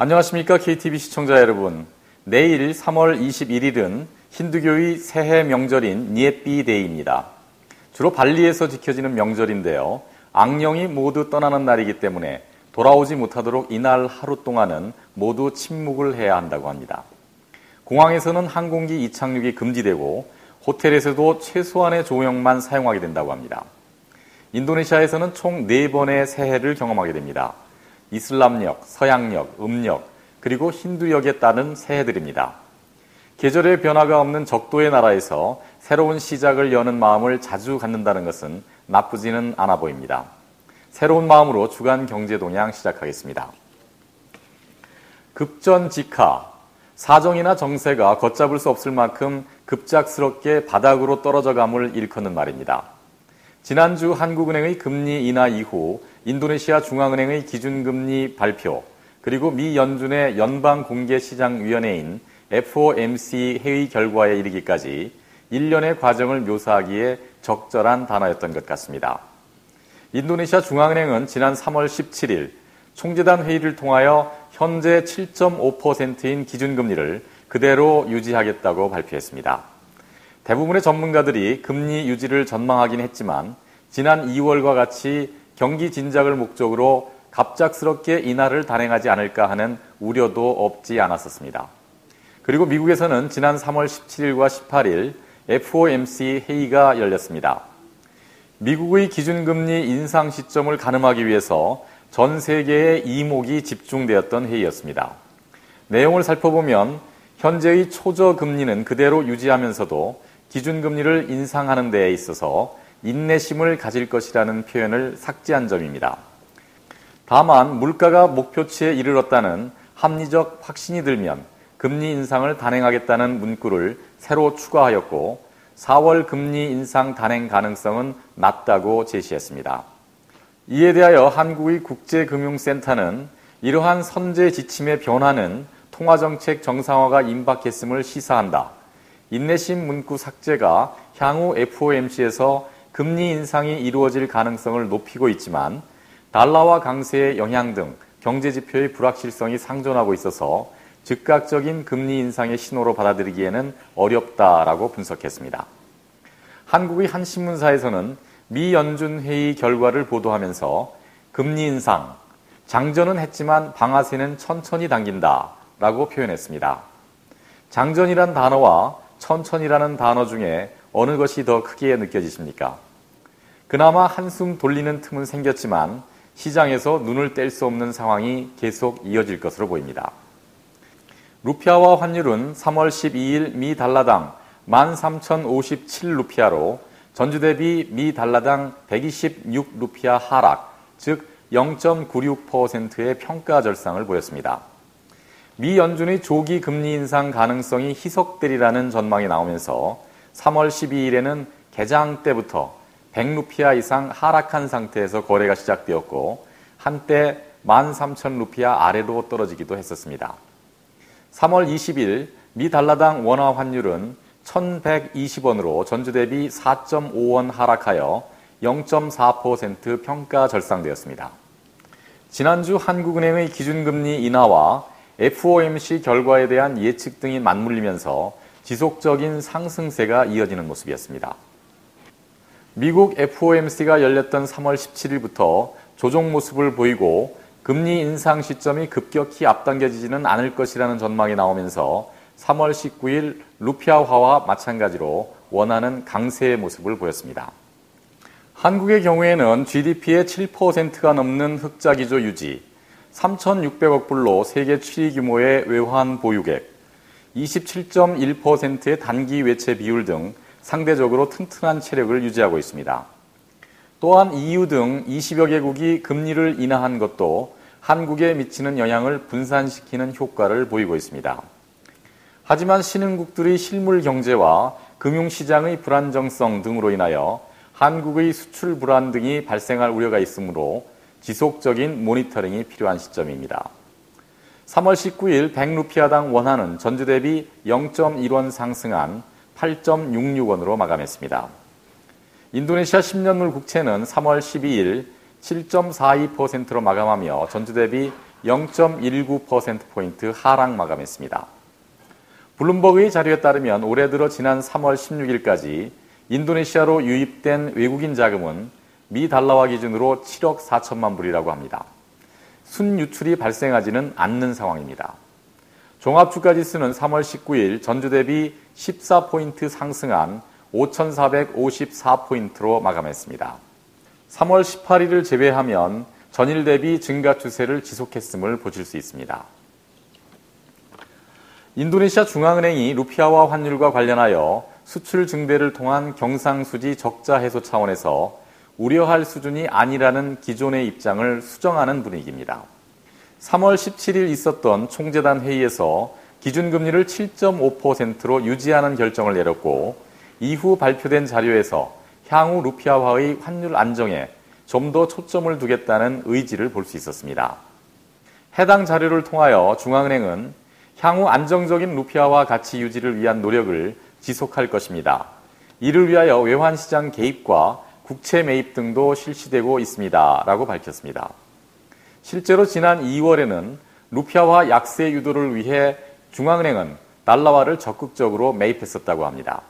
안녕하십니까 KTV 시청자 여러분. 내일 3월 21일은 힌두교의 새해 명절인 니에피 데이입니다. 주로 발리에서 지켜지는 명절인데요. 악령이 모두 떠나는 날이기 때문에 돌아오지 못하도록 이날 하루 동안은 모두 침묵을 해야 한다고 합니다. 공항에서는 항공기 이착륙이 금지되고 호텔에서도 최소한의 조명만 사용하게 된다고 합니다. 인도네시아에서는 총 4번의 새해를 경험하게 됩니다. 이슬람력, 서양력, 음력, 그리고 힌두역에 따른 새해들입니다. 계절의 변화가 없는 적도의 나라에서 새로운 시작을 여는 마음을 자주 갖는다는 것은 나쁘지는 않아 보입니다. 새로운 마음으로 주간 경제 동향 시작하겠습니다. 급전직하, 사정이나 정세가 걷잡을 수 없을 만큼 급작스럽게 바닥으로 떨어져 감을 일컫는 말입니다. 지난주 한국은행의 금리 인하 이후 인도네시아 중앙은행의 기준금리 발표, 그리고 미 연준의 연방공개시장위원회인 FOMC 회의 결과에 이르기까지 일련의 과정을 묘사하기에 적절한 단어였던 것 같습니다. 인도네시아 중앙은행은 지난 3월 17일 총재단 회의를 통하여 현재 7.5%인 기준금리를 그대로 유지하겠다고 발표했습니다. 대부분의 전문가들이 금리 유지를 전망하긴 했지만 지난 2월과 같이 경기 진작을 목적으로 갑작스럽게 인하를 단행하지 않을까 하는 우려도 없지 않았었습니다. 그리고 미국에서는 지난 3월 17일과 18일 FOMC 회의가 열렸습니다. 미국의 기준금리 인상 시점을 가늠하기 위해서 전 세계의 이목이 집중되었던 회의였습니다. 내용을 살펴보면 현재의 초저금리는 그대로 유지하면서도 기준금리를 인상하는 데에 있어서 인내심을 가질 것이라는 표현을 삭제한 점입니다. 다만 물가가 목표치에 이르렀다는 합리적 확신이 들면 금리 인상을 단행하겠다는 문구를 새로 추가하였고 4월 금리 인상 단행 가능성은 낮다고 제시했습니다. 이에 대하여 한국의 국제금융센터는 이러한 선제 지침의 변화는 통화정책 정상화가 임박했음을 시사한다. 인내심 문구 삭제가 향후 FOMC에서 금리 인상이 이루어질 가능성을 높이고 있지만 달러와 강세의 영향 등 경제지표의 불확실성이 상존하고 있어서 즉각적인 금리 인상의 신호로 받아들이기에는 어렵다라고 분석했습니다. 한국의 한 신문사에서는 미 연준 회의 결과를 보도하면서 금리 인상, 장전은 했지만 방아쇠는 천천히 당긴다라고 표현했습니다. 장전이란 단어와 천천히라는 단어 중에 어느 것이 더 크게 느껴지십니까? 그나마 한숨 돌리는 틈은 생겼지만 시장에서 눈을 뗄 수 없는 상황이 계속 이어질 것으로 보입니다. 루피아화 환율은 3월 12일 미 달러당 13,057루피아로 전주 대비 미 달러당 126루피아 하락, 즉 0.96%의 평가 절상을 보였습니다. 미 연준의 조기 금리 인상 가능성이 희석되리라는 전망이 나오면서 3월 12일에는 개장 때부터 100루피아 이상 하락한 상태에서 거래가 시작되었고 한때 13,000루피아 아래로 떨어지기도 했었습니다. 3월 20일 미 달러당 원화 환율은 1,120원으로 전주 대비 4.5원 하락하여 0.4% 평가 절상되었습니다. 지난주 한국은행의 기준금리 인하와 FOMC 결과에 대한 예측 등이 맞물리면서 지속적인 상승세가 이어지는 모습이었습니다. 미국 FOMC가 열렸던 3월 17일부터 조정 모습을 보이고 금리 인상 시점이 급격히 앞당겨지지는 않을 것이라는 전망이 나오면서 3월 19일 루피아화와 마찬가지로 원화는 강세의 모습을 보였습니다. 한국의 경우에는 GDP의 7%가 넘는 흑자 기조 유지, 3,600억 불로 세계 7위 규모의 외환 보유액, 27.1%의 단기 외채 비율 등 상대적으로 튼튼한 체력을 유지하고 있습니다. 또한 EU 등 20여 개국이 금리를 인하한 것도 한국에 미치는 영향을 분산시키는 효과를 보이고 있습니다. 하지만 신흥국들의 실물 경제와 금융시장의 불안정성 등으로 인하여 한국의 수출 불안 등이 발생할 우려가 있으므로 지속적인 모니터링이 필요한 시점입니다. 3월 19일 100루피아당 원화는 전주 대비 0.1원 상승한 8.66원으로 마감했습니다. 인도네시아 10년물 국채는 3월 12일 7.42%로 마감하며 전주 대비 0.19%포인트 하락 마감했습니다. 블룸버그의 자료에 따르면 올해 들어 지난 3월 16일까지 인도네시아로 유입된 외국인 자금은 미 달러화 기준으로 7억 4천만 불이라고 합니다. 순유출이 발생하지는 않는 상황입니다. 종합주가지수는 3월 19일 전주 대비 14포인트 상승한 5,454포인트로 마감했습니다. 3월 18일을 제외하면 전일 대비 증가 추세를 지속했음을 보실 수 있습니다. 인도네시아 중앙은행이 루피아화 환율과 관련하여 수출 증대를 통한 경상수지 적자 해소 차원에서 우려할 수준이 아니라는 기존의 입장을 수정하는 분위기입니다. 3월 17일 있었던 총재단 회의에서 기준금리를 7.5%로 유지하는 결정을 내렸고 이후 발표된 자료에서 향후 루피아화의 환율 안정에 좀 더 초점을 두겠다는 의지를 볼 수 있었습니다. 해당 자료를 통하여 중앙은행은 향후 안정적인 루피아화 가치 유지를 위한 노력을 지속할 것입니다. 이를 위하여 외환시장 개입과 국채 매입 등도 실시되고 있습니다. 라고 밝혔습니다. 실제로 지난 2월에는 루피아화 약세 유도를 위해 중앙은행은 달러화를 적극적으로 매입했었다고 합니다.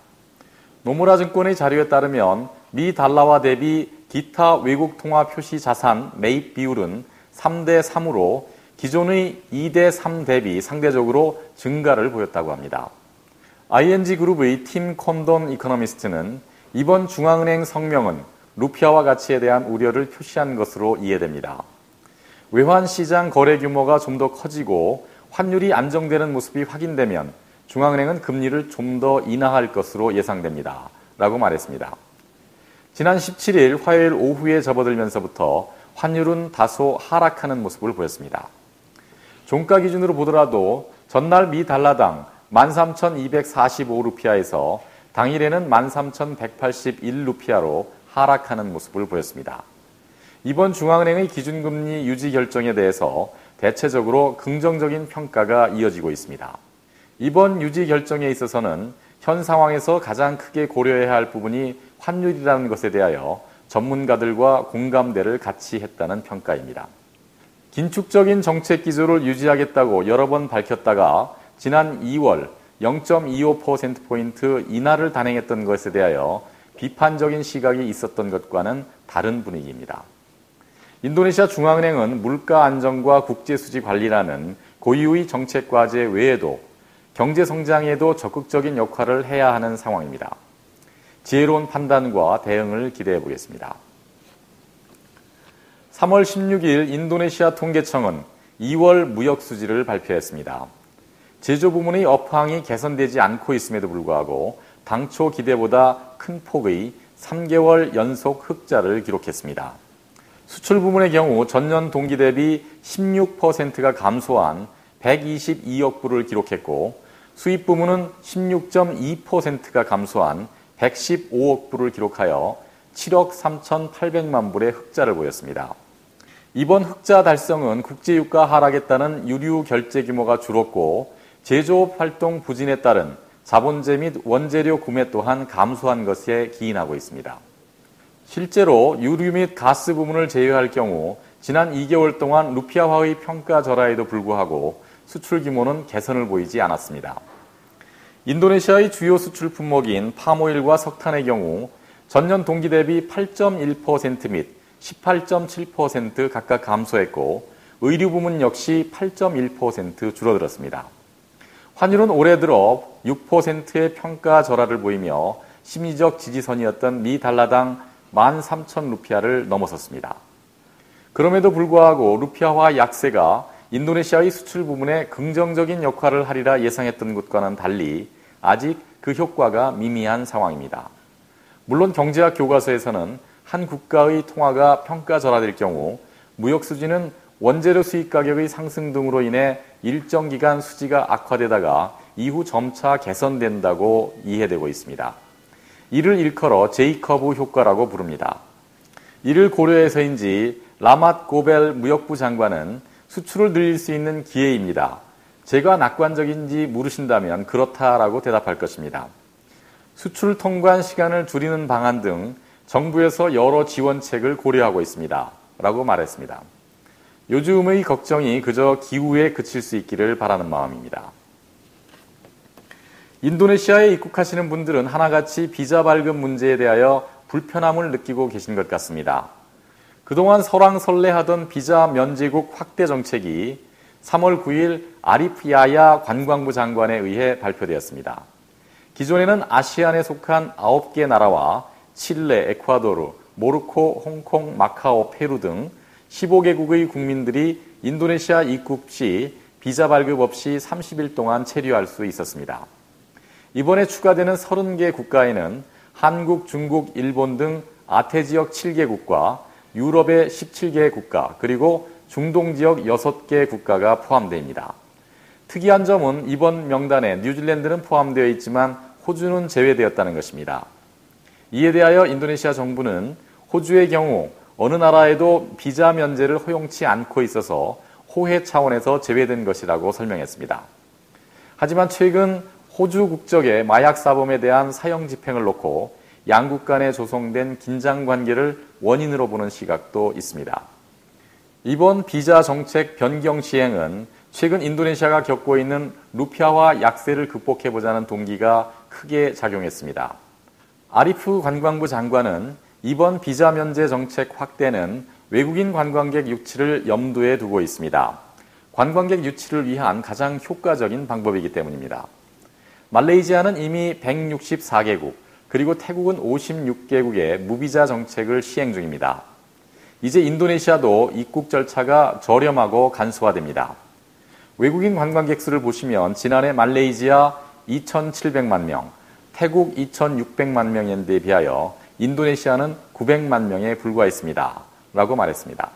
노무라 증권의 자료에 따르면 미 달러화 대비 기타 외국 통화 표시 자산 매입 비율은 3대 3으로 기존의 2대 3 대비 상대적으로 증가를 보였다고 합니다. ING 그룹의 팀 콘돈 이코노미스트는 이번 중앙은행 성명은 루피아화 가치에 대한 우려를 표시한 것으로 이해됩니다. 외환시장 거래 규모가 좀 더 커지고 환율이 안정되는 모습이 확인되면 중앙은행은 금리를 좀 더 인하할 것으로 예상됩니다. 라고 말했습니다. 지난 17일 화요일 오후에 접어들면서부터 환율은 다소 하락하는 모습을 보였습니다. 종가 기준으로 보더라도 전날 미 달러당 13,245루피아에서 당일에는 13,181루피아로 하락하는 모습을 보였습니다. 이번 중앙은행의 기준금리 유지 결정에 대해서 대체적으로 긍정적인 평가가 이어지고 있습니다. 이번 유지 결정에 있어서는 현 상황에서 가장 크게 고려해야 할 부분이 환율이라는 것에 대하여 전문가들과 공감대를 같이 했다는 평가입니다. 긴축적인 정책 기조를 유지하겠다고 여러 번 밝혔다가 지난 2월 0.25%포인트 인하를 단행했던 것에 대하여 비판적인 시각이 있었던 것과는 다른 분위기입니다. 인도네시아 중앙은행은 물가 안정과 국제수지 관리라는 고유의 정책 과제 외에도 경제 성장에도 적극적인 역할을 해야 하는 상황입니다. 지혜로운 판단과 대응을 기대해 보겠습니다. 3월 16일 인도네시아 통계청은 2월 무역 수지를 발표했습니다. 제조 부문의 업황이 개선되지 않고 있음에도 불구하고 당초 기대보다 큰 폭의 3개월 연속 흑자를 기록했습니다. 수출 부문의 경우 전년 동기 대비 16%가 감소한 122억 불을 기록했고 수입 부문은 16.2%가 감소한 115억 불을 기록하여 7억 3,800만 불의 흑자를 보였습니다. 이번 흑자 달성은 국제유가 하락에 따른 유류 결제 규모가 줄었고 제조업 활동 부진에 따른 자본재 및 원재료 구매 또한 감소한 것에 기인하고 있습니다. 실제로 유류 및 가스 부문을 제외할 경우 지난 2개월 동안 루피아화의 평가 절하에도 불구하고 수출 규모는 개선을 보이지 않았습니다. 인도네시아의 주요 수출 품목인 팜오일과 석탄의 경우 전년 동기 대비 8.1% 및 18.7% 각각 감소했고 의류 부문 역시 8.1% 줄어들었습니다. 환율은 올해 들어 6%의 평가 절하를 보이며 심리적 지지선이었던 미 달러당 13,000루피아를 넘어섰습니다. 그럼에도 불구하고 루피아화 약세가 인도네시아의 수출 부문에 긍정적인 역할을 하리라 예상했던 것과는 달리 아직 그 효과가 미미한 상황입니다. 물론 경제학 교과서에서는 한 국가의 통화가 평가절하될 경우 무역 수지는 원재료 수입 가격의 상승 등으로 인해 일정 기간 수지가 악화되다가 이후 점차 개선된다고 이해되고 있습니다. 이를 일컬어 제이커브 효과라고 부릅니다. 이를 고려해서인지 라맛 고벨 무역부 장관은 수출을 늘릴 수 있는 기회입니다. 제가 낙관적인지 물으신다면 그렇다라고 대답할 것입니다. 수출 통관 시간을 줄이는 방안 등 정부에서 여러 지원책을 고려하고 있습니다. 라고 말했습니다. 요즘의 걱정이 그저 기후에 그칠 수 있기를 바라는 마음입니다. 인도네시아에 입국하시는 분들은 하나같이 비자 발급 문제에 대하여 불편함을 느끼고 계신 것 같습니다. 그동안 설왕설래하던 비자 면제국 확대 정책이 3월 9일 아리프 야야 관광부 장관에 의해 발표되었습니다. 기존에는 아시안에 속한 9개 나라와 칠레, 에콰도르, 모로코, 홍콩, 마카오, 페루 등 15개국의 국민들이 인도네시아 입국 시 비자 발급 없이 30일 동안 체류할 수 있었습니다. 이번에 추가되는 30개 국가에는 한국, 중국, 일본 등 아태 지역 7개국과 유럽의 17개 국가, 그리고 중동 지역 6개 국가가 포함됩니다. 특이한 점은 이번 명단에 뉴질랜드는 포함되어 있지만 호주는 제외되었다는 것입니다. 이에 대하여 인도네시아 정부는 호주의 경우 어느 나라에도 비자 면제를 허용치 않고 있어서 호혜 차원에서 제외된 것이라고 설명했습니다. 하지만 최근 호주 국적의 마약 사범에 대한 사형 집행을 놓고 양국 간에 조성된 긴장 관계를 원인으로 보는 시각도 있습니다. 이번 비자 정책 변경 시행은 최근 인도네시아가 겪고 있는 루피아화 약세를 극복해보자는 동기가 크게 작용했습니다. 아리프 관광부 장관은 이번 비자 면제 정책 확대는 외국인 관광객 유치를 염두에 두고 있습니다. 관광객 유치를 위한 가장 효과적인 방법이기 때문입니다. 말레이시아는 이미 164개국, 그리고 태국은 56개국의 무비자 정책을 시행 중입니다. 이제 인도네시아도 입국 절차가 저렴하고 간소화됩니다. 외국인 관광객 수를 보시면 지난해 말레이시아 2,700만 명, 태국 2,600만 명에 비하여 인도네시아는 900만 명에 불과했습니다. 라고 말했습니다.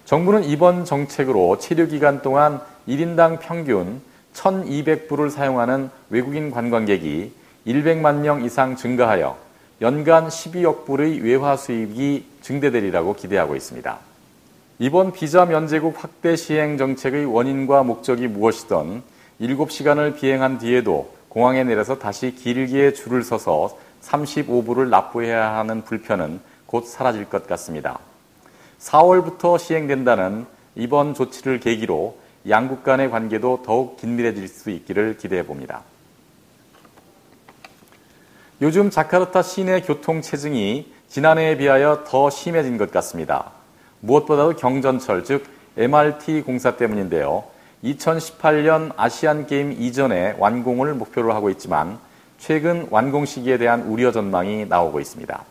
정부는 이번 정책으로 체류 기간 동안 1인당 평균 1,200불을 사용하는 외국인 관광객이 100만 명 이상 증가하여 연간 12억 불의 외화 수입이 증대되리라고 기대하고 있습니다. 이번 비자 면제국 확대 시행 정책의 원인과 목적이 무엇이든 7시간을 비행한 뒤에도 공항에 내려서 다시 길게 줄을 서서 35불을 납부해야 하는 불편은 곧 사라질 것 같습니다. 4월부터 시행된다는 이번 조치를 계기로 양국 간의 관계도 더욱 긴밀해질 수 있기를 기대해 봅니다. 요즘 자카르타 시내 교통 체증이 지난해에 비하여 더 심해진 것 같습니다. 무엇보다도 경전철, 즉 MRT 공사 때문인데요. 2018년 아시안게임 이전에 완공을 목표로 하고 있지만 최근 완공 시기에 대한 우려 전망이 나오고 있습니다.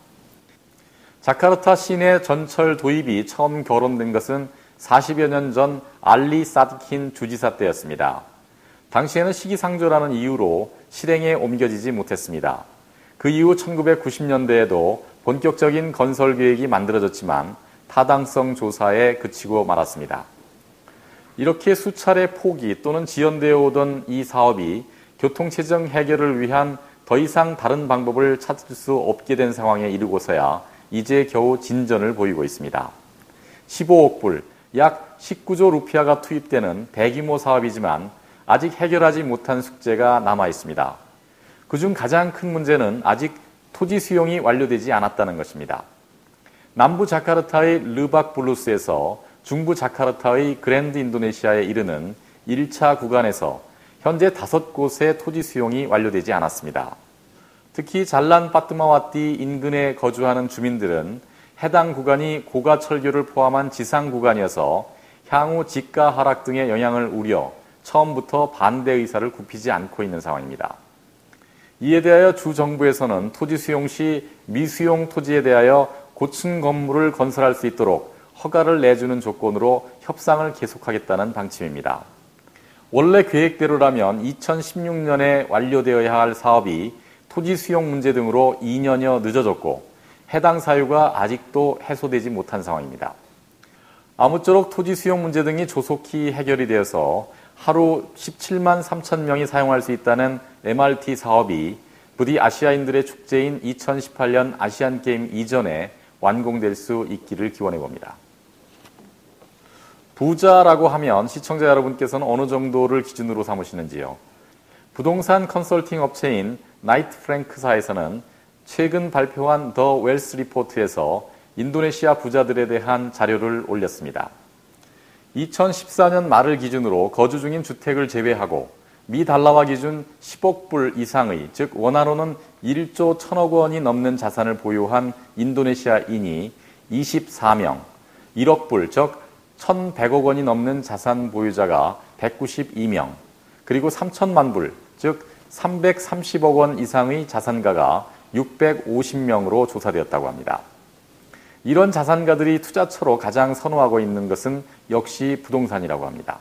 자카르타 시내 전철 도입이 처음 거론된 것은 40여 년 전 알리 사드킨 주지사 때였습니다. 당시에는 시기상조라는 이유로 실행에 옮겨지지 못했습니다. 그 이후 1990년대에도 본격적인 건설 계획이 만들어졌지만 타당성 조사에 그치고 말았습니다. 이렇게 수차례 포기 또는 지연되어 오던 이 사업이 교통체증 해결을 위한 더 이상 다른 방법을 찾을 수 없게 된 상황에 이르고서야 이제 겨우 진전을 보이고 있습니다. 15억 불, 약 19조 루피아가 투입되는 대규모 사업이지만 아직 해결하지 못한 숙제가 남아 있습니다. 그중 가장 큰 문제는 아직 토지 수용이 완료되지 않았다는 것입니다. 남부 자카르타의 르박 블루스에서 중부 자카르타의 그랜드 인도네시아에 이르는 1차 구간에서 현재 5곳의 토지 수용이 완료되지 않았습니다. 특히 잘란 파트마와띠 인근에 거주하는 주민들은 해당 구간이 고가 철교를 포함한 지상 구간이어서 향후 지가 하락 등의 영향을 우려 처음부터 반대 의사를 굽히지 않고 있는 상황입니다. 이에 대하여 주 정부에서는 토지 수용 시 미수용 토지에 대하여 고층 건물을 건설할 수 있도록 허가를 내주는 조건으로 협상을 계속하겠다는 방침입니다. 원래 계획대로라면 2016년에 완료되어야 할 사업이 토지 수용 문제 등으로 2년여 늦어졌고 해당 사유가 아직도 해소되지 못한 상황입니다. 아무쪼록 토지 수용 문제 등이 조속히 해결이 되어서 하루 17만 3천 명이 사용할 수 있다는 MRT 사업이 부디 아시아인들의 축제인 2018년 아시안게임 이전에 완공될 수 있기를 기원해 봅니다. 부자라고 하면 시청자 여러분께서는 어느 정도를 기준으로 삼으시는지요? 부동산 컨설팅 업체인 나이트 프랭크사에서는 최근 발표한 더 웰스 리포트에서 인도네시아 부자들에 대한 자료를 올렸습니다. 2014년 말을 기준으로 거주 중인 주택을 제외하고 미 달러화 기준 10억 불 이상의, 즉 원화로는 1조 1천억 원이 넘는 자산을 보유한 인도네시아인이 24명, 1억 불, 즉 1,100억 원이 넘는 자산 보유자가 192명, 그리고 3천만 불, 즉 330억 원 이상의 자산가가 650명으로 조사되었다고 합니다. 이런 자산가들이 투자처로 가장 선호하고 있는 것은 역시 부동산이라고 합니다.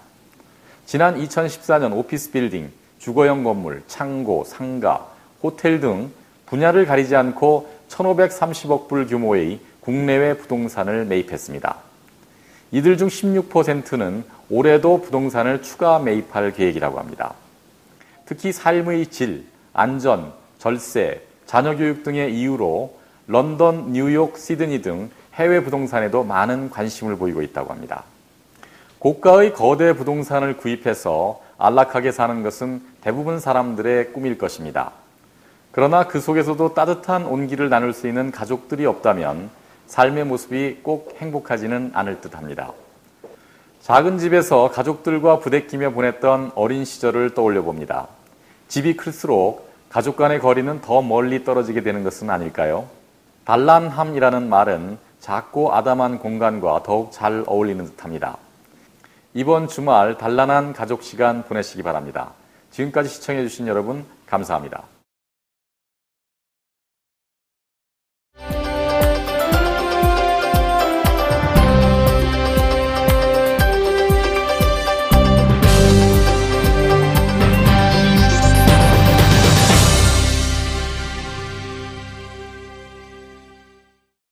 지난 2014년 오피스 빌딩, 주거용 건물, 창고, 상가, 호텔 등 분야를 가리지 않고 1,530억 불 규모의 국내외 부동산을 매입했습니다. 이들 중 16%는 올해도 부동산을 추가 매입할 계획이라고 합니다. 특히 삶의 질, 안전, 절세, 자녀교육 등의 이유로 런던, 뉴욕, 시드니 등 해외 부동산에도 많은 관심을 보이고 있다고 합니다. 고가의 거대 부동산을 구입해서 안락하게 사는 것은 대부분 사람들의 꿈일 것입니다. 그러나 그 속에서도 따뜻한 온기를 나눌 수 있는 가족들이 없다면 삶의 모습이 꼭 행복하지는 않을 듯합니다. 작은 집에서 가족들과 부대끼며 보냈던 어린 시절을 떠올려 봅니다. 집이 클수록 가족 간의 거리는 더 멀리 떨어지게 되는 것은 아닐까요? 단란함이라는 말은 작고 아담한 공간과 더욱 잘 어울리는 듯합니다. 이번 주말 단란한 가족 시간 보내시기 바랍니다. 지금까지 시청해 주신 여러분 감사합니다.